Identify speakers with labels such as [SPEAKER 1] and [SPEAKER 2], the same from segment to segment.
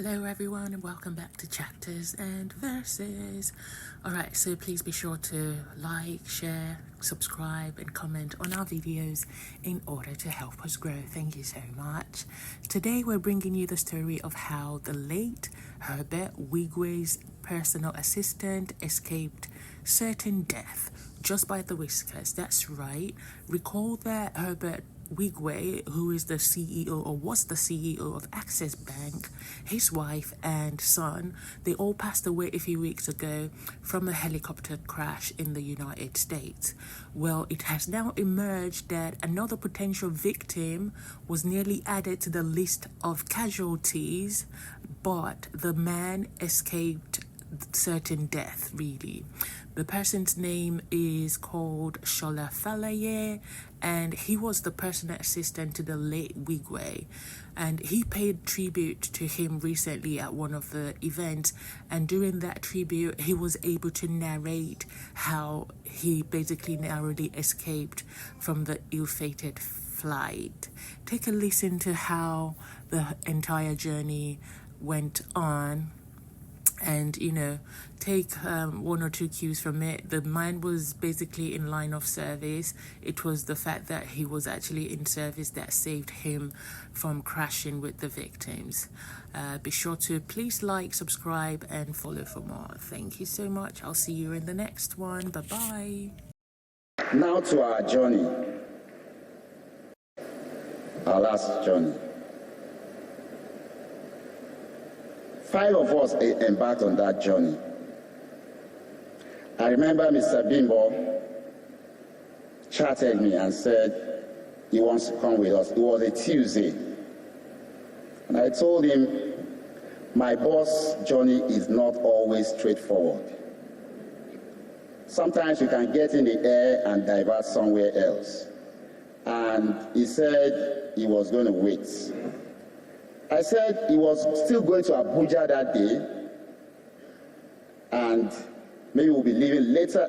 [SPEAKER 1] Hello everyone and welcome back to Chapters and Verses. Alright, so please be sure to like, share, subscribe and comment on our videos in order to help us grow. Thank you so much. Today we're bringing you the story of how the late Herbert Wigwe's personal assistant escaped certain death just by the whiskers. That's right. Recall that Herbert Wigwe, who is the CEO or was the CEO of Access Bank, his wife and son, they all passed away a few weeks ago from a helicopter crash in the United States. Well, it has now emerged that another potential victim was nearly added to the list of casualties, but the man escaped certain death, really. The person's name is called Sola Faleye, and he was the personal assistant to the late Wigwe. And he paid tribute to him recently at one of the events, and during that tribute, he was able to narrate how he basically narrowly escaped from the ill-fated flight. Take a listen to how the entire journey went on. And, take one or two cues from it. The man was basically in line of service. It was the fact that he was actually in service that saved him from crashing with the victims. Be sure to please like, subscribe, and follow for more. Thank you so much. I'll see you in the next one. Bye-bye.
[SPEAKER 2] Now to our journey. Our last journey. 5 of us embarked on that journey. I remember Mr. Bimbo chatted me and said he wants to come with us. It was a Tuesday. And I told him, my boss' journey is not always straightforward. Sometimes you can get in the air and divert somewhere else. And he said he was going to wait. I said he was still going to Abuja that day, and maybe we'll be leaving later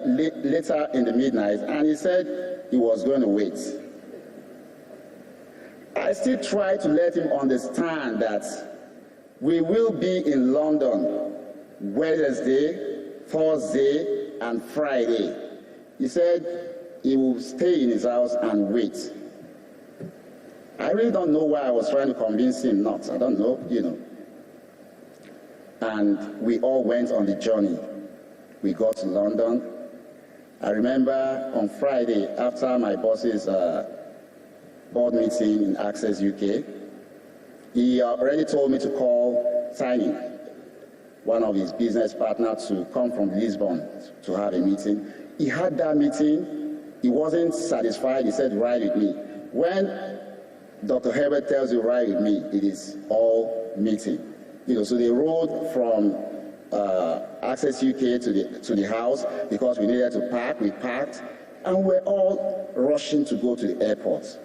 [SPEAKER 2] in the midnight, and he said he was going to wait. I still try to let him understand that we will be in London Wednesday, Thursday, and Friday. He said he will stay in his house and wait. I really don't know why I was trying to convince him not. I don't know, And we all went on the journey. We got to London. I remember on Friday, after my boss's board meeting in Access UK, he already told me to call Tiny, one of his business partners, to come from Lisbon to have a meeting. He had that meeting. He wasn't satisfied. He said, ride with me. When Dr. Herbert tells you, ride with me, it is all meeting. So they rode from Access UK to the house because we needed to park. We parked, and we're all rushing to go to the airport.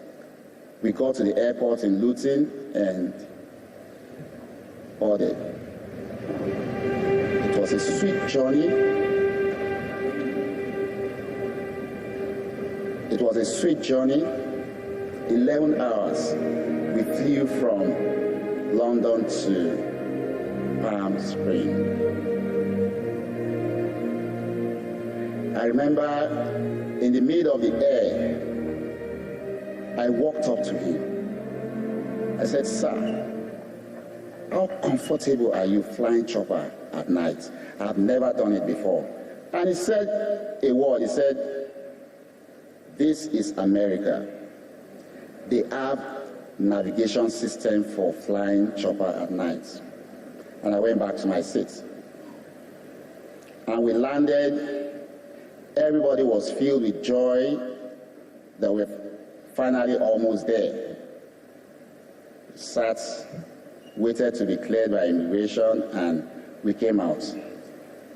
[SPEAKER 2] We got to the airport in Luton and boarded. It was a sweet journey. It was a sweet journey. 11 hours, we flew from London to Palm Springs. I remember in the middle of the air, I walked up to him. I said, sir, how comfortable are you flying chopper at night? I've never done it before. And he said a word. He said, this is America. They have navigation system for flying chopper at night. And I went back to my seat. And we landed. Everybody was filled with joy that we're finally almost there. Sat, waited to be cleared by immigration, and we came out.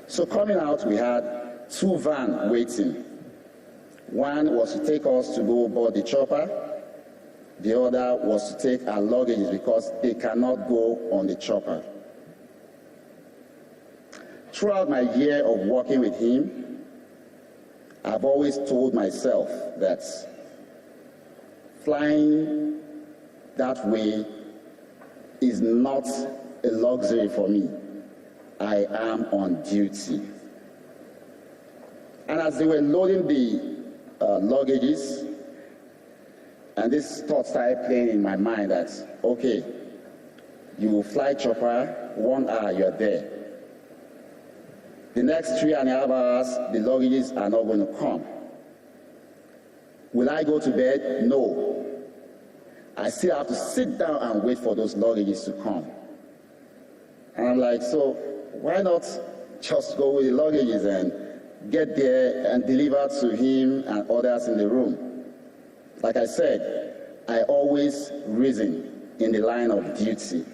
[SPEAKER 2] So coming out, we had 2 vans waiting. One was to take us to go board the chopper. The other was to take our luggage because they cannot go on the chopper. Throughout my year of working with him, I've always told myself that flying that way is not a luxury for me. I am on duty. And as they were loading the luggages, and this thought started playing in my mind that, okay, you will fly chopper, 1 hour, you're there. The next 3.5 hours, the luggages are not going to come. Will I go to bed? No. I still have to sit down and wait for those luggages to come. And I'm like, so why not just go with the luggages and get there and deliver to him and others in the room? Like I said, I always reason in the line of duty.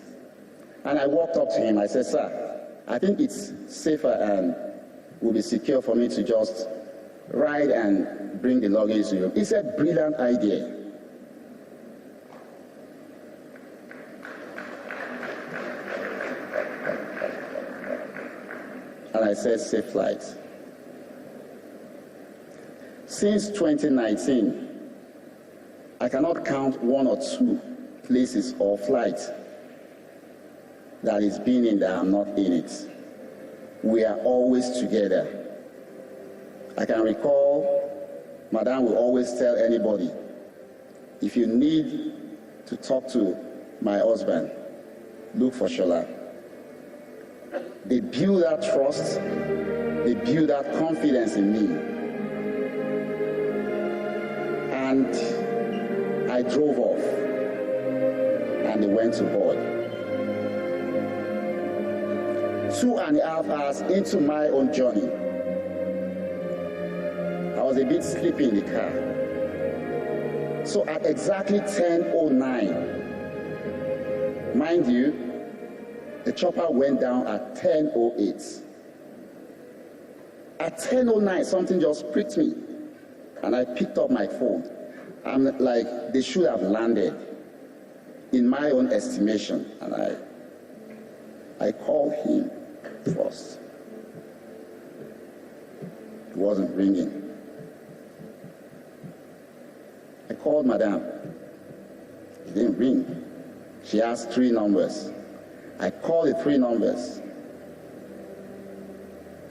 [SPEAKER 2] And I walked up to him. I said, sir, I think it's safer and will be secure for me to just ride and bring the luggage to you. He said, brilliant idea. And I said, safe flight. Since 2019, I cannot count 1 or 2 places or flights that is being in that I'm not in it. We are always together. I can recall, Madam will always tell anybody, if you need to talk to my husband, look for Sola. They build that trust, they build that confidence in me. And I drove off, and they went to board. 2.5 hours into my own journey, I was a bit sleepy in the car. So at exactly 10:09, mind you, the chopper went down at 10:08. At 10:09, something just pricked me, and I picked up my phone. I'm like, they should have landed, in my own estimation, and I called him first. It wasn't ringing. I called Madam. It didn't ring. She asked 3 numbers. I called the 3 numbers.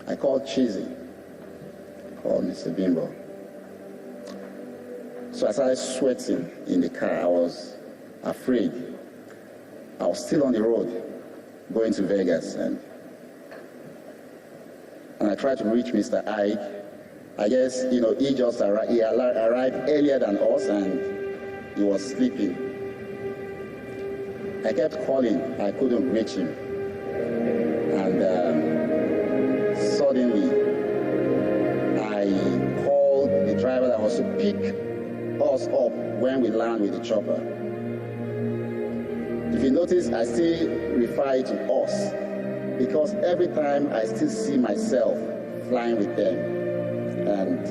[SPEAKER 2] I called Cheesy. I called Mr. Bimbo. So I started sweating in the car. I was afraid. I was still on the road going to Vegas, and I tried to reach Mr. Ike. I guess, he just arrived. He arrived earlier than us, and he was sleeping. I kept calling. I couldn't reach him. And suddenly, I called the driver that was to pick us up when we land with the chopper. If you notice, I still refer to us, because every time I still see myself flying with them. And